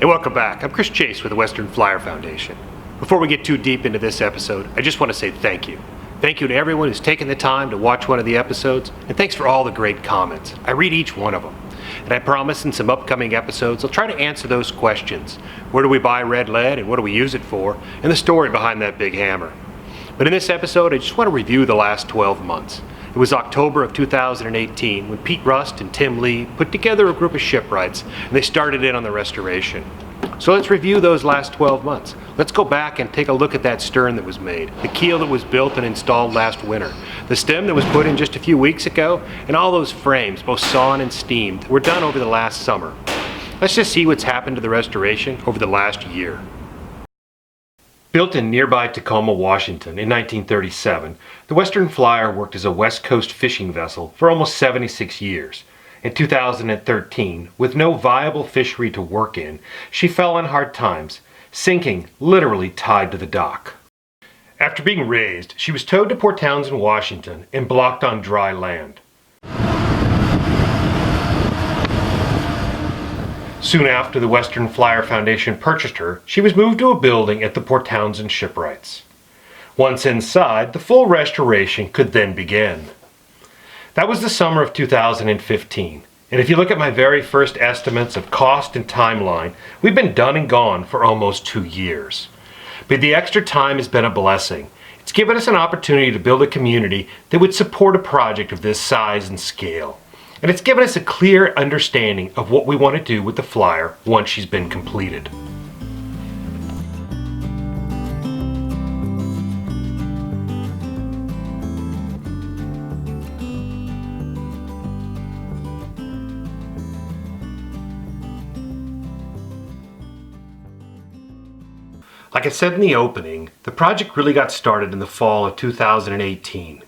Hey, welcome back. I'm Chris Chase with the Western Flyer Foundation. Before we get too deep into this episode, I just want to say thank you. Thank you to everyone who's taken the time to watch one of the episodes, and thanks for all the great comments. I read each one of them. And I promise in some upcoming episodes, I'll try to answer those questions. Where do we buy red lead and what do we use it for? And the story behind that big hammer. But in this episode, I just want to review the last 12 months. It was October of 2018 when Pete Rust and Tim Lee put together a group of shipwrights and they started in on the restoration. So let's review those last 12 months. Let's go back and take a look at that stern that was made, the keel that was built and installed last winter, the stem that was put in just a few weeks ago, and all those frames, both sawn and steamed, were done over the last summer. Let's just see what's happened to the restoration over the last year. Built in nearby Tacoma, Washington in 1937, the Western Flyer worked as a West Coast fishing vessel for almost 76 years. In 2013, with no viable fishery to work in, she fell on hard times, sinking literally tied to the dock. After being raised, she was towed to Port Townsend, Washington, and blocked on dry land. Soon after the Western Flyer Foundation purchased her, she was moved to a building at the Port Townsend Shipwrights. Once inside, the full restoration could then begin. That was the summer of 2015, and if you look at my very first estimates of cost and timeline, we've been done and gone for almost 2 years. But the extra time has been a blessing. It's given us an opportunity to build a community that would support a project of this size and scale. And it's given us a clear understanding of what we want to do with the Flyer once she's been completed. Like I said in the opening, the project really got started in the fall of 2018.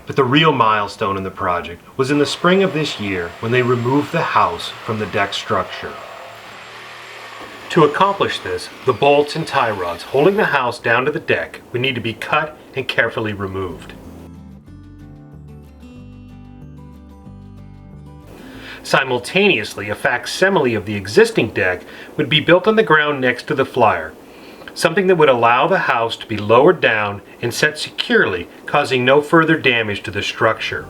But the real milestone in the project was in the spring of this year when they removed the house from the deck structure. To accomplish this, the bolts and tie rods holding the house down to the deck would need to be cut and carefully removed. Simultaneously, a facsimile of the existing deck would be built on the ground next to the Flyer, something that would allow the house to be lowered down and set securely, causing no further damage to the structure.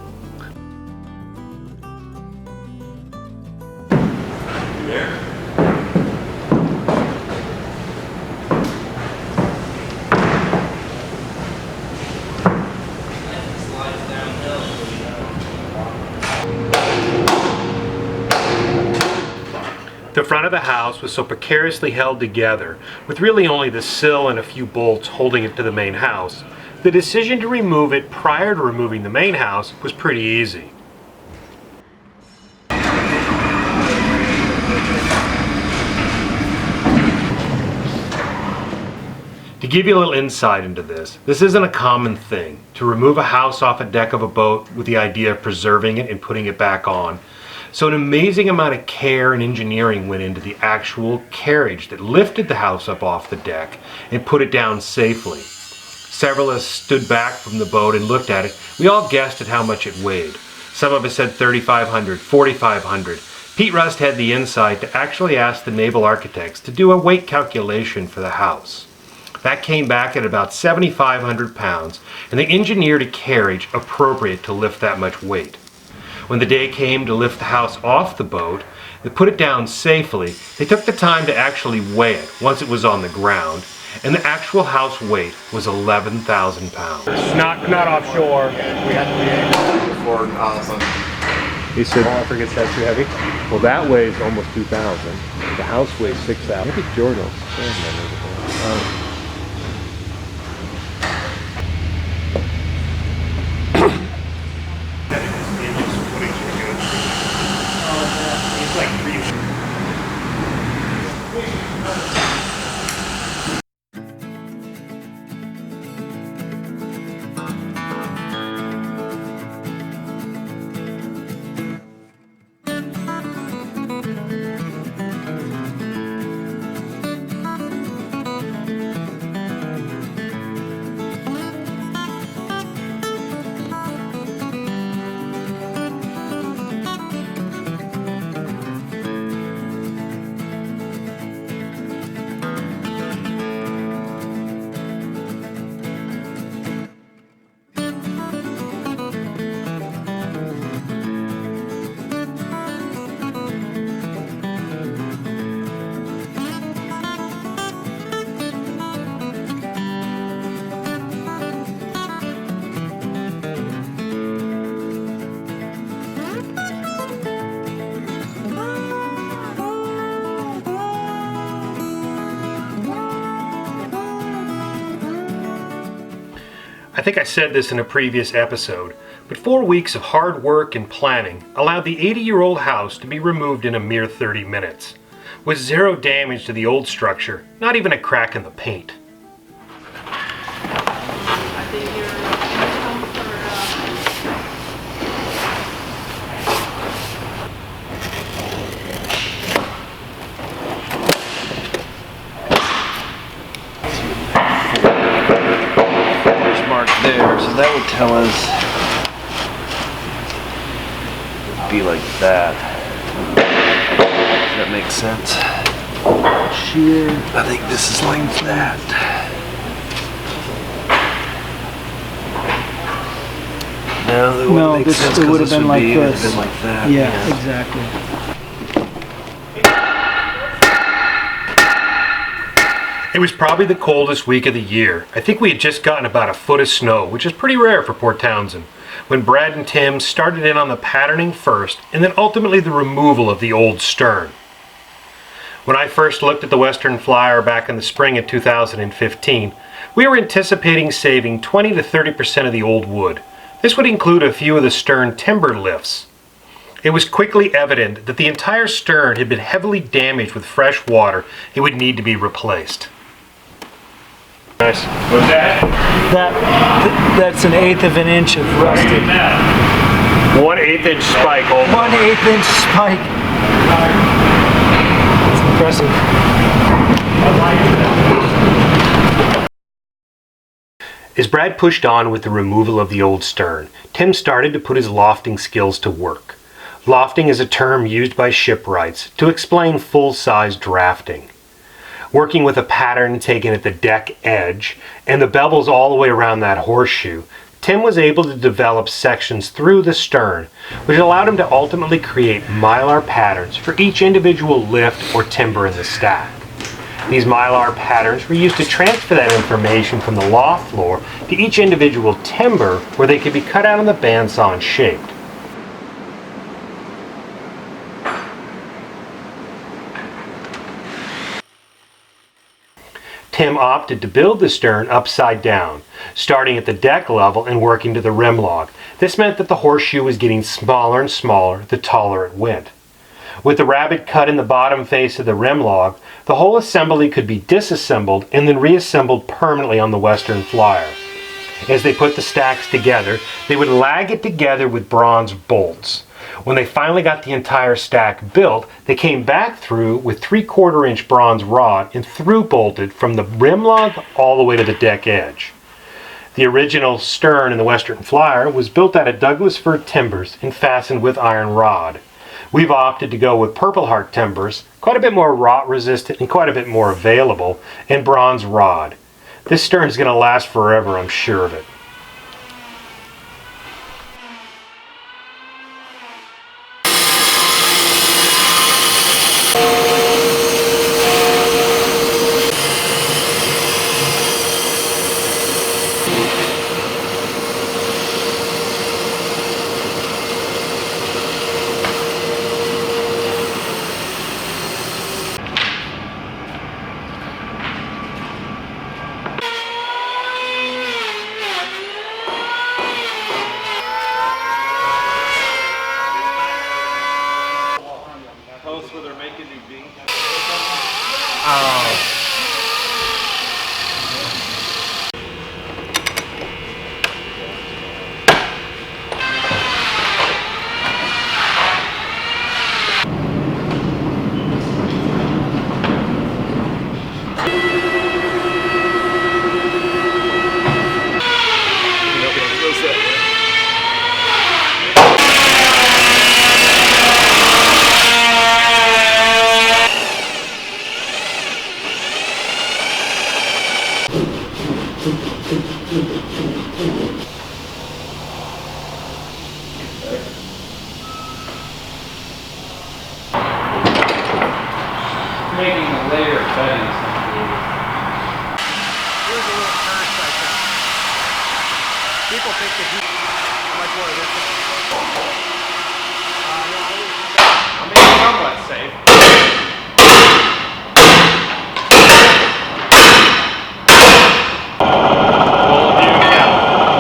The front of the house was so precariously held together, with really only the sill and a few bolts holding it to the main house, the decision to remove it prior to removing the main house was pretty easy. To give you a little insight into this isn't a common thing, to remove a house off a deck of a boat with the idea of preserving it and putting it back on. So an amazing amount of care and engineering went into the actual carriage that lifted the house up off the deck and put it down safely. Several of us stood back from the boat and looked at it. We all guessed at how much it weighed. Some of us said 3,500, 4,500. Pete Rust had the insight to actually ask the naval architects to do a weight calculation for the house. That came back at about 7,500 pounds, and they engineered a carriage appropriate to lift that much weight. When the day came to lift the house off the boat, they put it down safely. They took the time to actually weigh it once it was on the ground, and the actual house weight was 11,000 pounds. Not offshore. We had to be before He said, "Oh, I forget that's too heavy." Well, that weighs almost 2,000. The house weighs 6,000. Maybe Jordan will stand there. I think I said this in a previous episode, but 4 weeks of hard work and planning allowed the 80-year-old house to be removed in a mere 30 minutes, with zero damage to the old structure, not even a crack in the paint. There, so that would tell us it'd be like that. Does that make sense? Shear. I think this is like that. No, that wouldn't make sense, it would have this been would like be, it would this. have been like that. Yeah, exactly. It was probably the coldest week of the year. I think we had just gotten about a foot of snow, which is pretty rare for Port Townsend, when Brad and Tim started in on the patterning first, and then ultimately the removal of the old stern. When I first looked at the Western Flyer back in the spring of 2015, we were anticipating saving 20 to 30% of the old wood. This would include a few of the stern timber lifts. It was quickly evident that the entire stern had been heavily damaged with fresh water. It would need to be replaced. Nice. What's that? That's an eighth of an inch of rusted. 1/8 inch spike. 1/8 inch spike. It's impressive. As Brad pushed on with the removal of the old stern, Tim started to put his lofting skills to work. Lofting is a term used by shipwrights to explain full-size drafting. Working with a pattern taken at the deck edge and the bevels all the way around that horseshoe, Tim was able to develop sections through the stern, which allowed him to ultimately create mylar patterns for each individual lift or timber in the stack. These mylar patterns were used to transfer that information from the loft floor to each individual timber where they could be cut out on the bandsaw and shaped. Tim opted to build the stern upside down, starting at the deck level and working to the rim log. This meant that the horseshoe was getting smaller and smaller the taller it went. With the rabbet cut in the bottom face of the rim log, the whole assembly could be disassembled and then reassembled permanently on the Western Flyer. As they put the stacks together, they would lag it together with bronze bolts. When they finally got the entire stack built, they came back through with 3/4 inch bronze rod and through bolted from the rim log all the way to the deck edge. The original stern in the Western Flyer was built out of Douglas fir timbers and fastened with iron rod. We've opted to go with Purple Heart timbers, quite a bit more rot resistant and quite a bit more available, and bronze rod. This stern is going to last forever, I'm sure of it. Making a layer of bedding is not good. Here's a little curse I think. People think that he's like one of this. I mean, it's somewhat safe. Full view, yeah.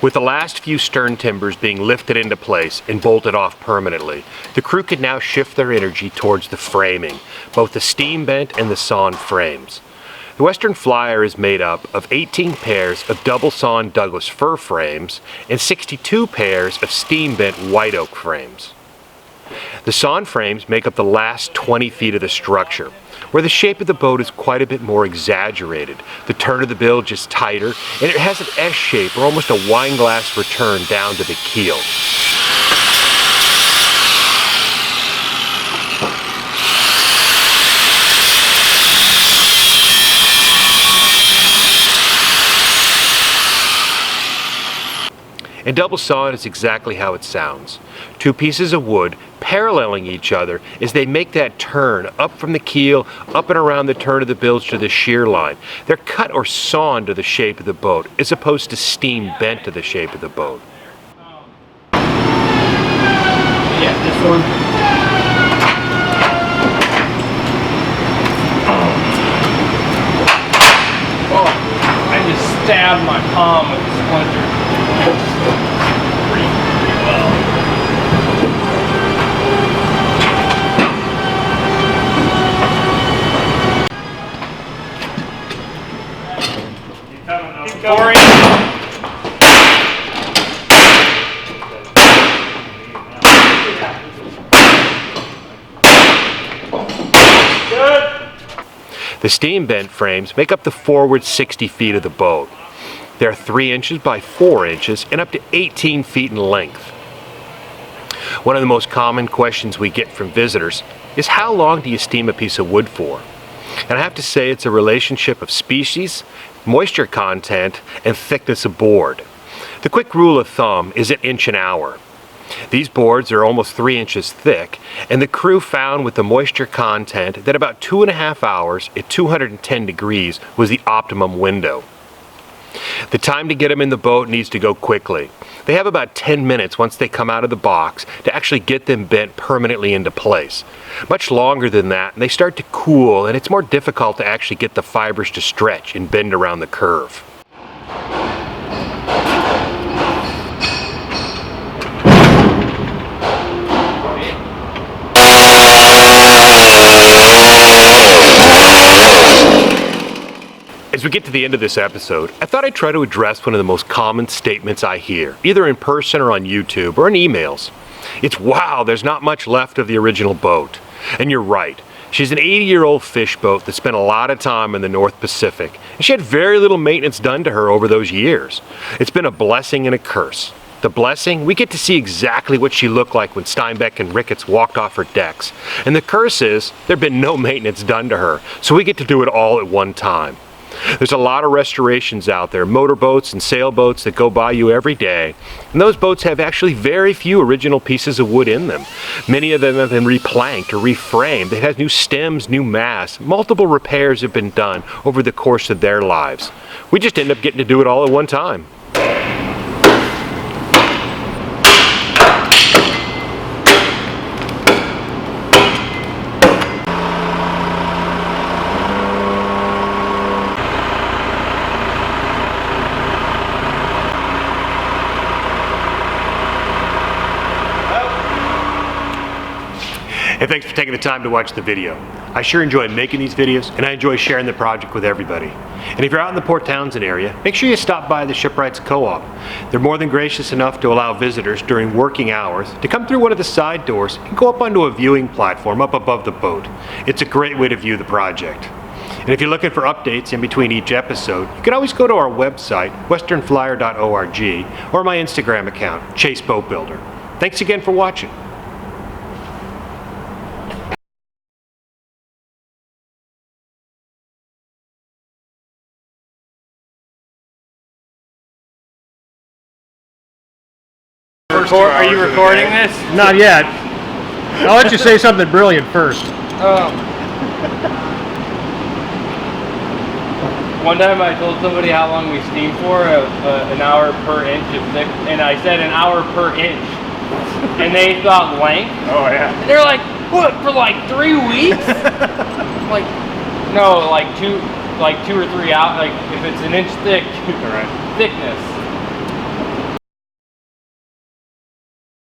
With the last few stern timbers being lifted into place and bolted off permanently, the crew could now shift their energy towards the framing, both the steam bent and the sawn frames. The Western Flyer is made up of 18 pairs of double sawn Douglas fir frames and 62 pairs of steam bent white oak frames. The sawn frames make up the last 20 feet of the structure, where the shape of the boat is quite a bit more exaggerated. The turn of the bilge is tighter, and it has an S shape or almost a wine glass return down to the keel. And double sawn is exactly how it sounds. Two pieces of wood paralleling each other as they make that turn up from the keel, up and around the turn of the bilge to the shear line. They're cut or sawn to the shape of the boat, as opposed to steam bent to the shape of the boat. Yeah, this one. Oh, I just stabbed my palm with a splinter. Pretty well. Corey. The steam bent frames make up the forward 60 feet of the boat. They're 3 inches by 4 inches and up to 18 feet in length. One of the most common questions we get from visitors is, how long do you steam a piece of wood for? And I have to say, it's a relationship of species, moisture content, and thickness of board. The quick rule of thumb is 1 inch an hour. These boards are almost 3 inches thick, and the crew found with the moisture content that about 2.5 hours at 210 degrees was the optimum window. The time to get them in the boat needs to go quickly. They have about 10 minutes once they come out of the box to actually get them bent permanently into place. Much longer than that, and they start to cool, and it's more difficult to actually get the fibers to stretch and bend around the curve. As we get to the end of this episode, I thought I'd try to address one of the most common statements I hear, either in person or on YouTube or in emails. It's, wow, there's not much left of the original boat. And you're right. She's an 80-year-old fish boat that spent a lot of time in the North Pacific, and she had very little maintenance done to her over those years. It's been a blessing and a curse. The blessing, we get to see exactly what she looked like when Steinbeck and Ricketts walked off her decks. And the curse is, there's been no maintenance done to her, so we get to do it all at one time. There's a lot of restorations out there, motorboats and sailboats that go by you every day, and those boats have actually very few original pieces of wood in them. Many of them have been replanked or reframed. They have new stems, new masts. Multiple repairs have been done over the course of their lives. We just end up getting to do it all at one time. And thanks for taking the time to watch the video. I sure enjoy making these videos, and I enjoy sharing the project with everybody. And if you're out in the Port Townsend area, make sure you stop by the Shipwrights Co-op. They're more than gracious enough to allow visitors during working hours to come through one of the side doors and go up onto a viewing platform up above the boat. It's a great way to view the project. And if you're looking for updates in between each episode, you can always go to our website, westernflyer.org, or my Instagram account, Chase Boat Builder. Thanks again for watching. Are you recording this? Not yet. I'll let you say something brilliant first. One time I told somebody how long we steam for, an hour per inch of thick, and I said an hour per inch. And they thought length. Oh yeah. And they're like, what, for like 3 weeks? Like, no, like 2 or 3 hours, like if it's an inch thick, thickness.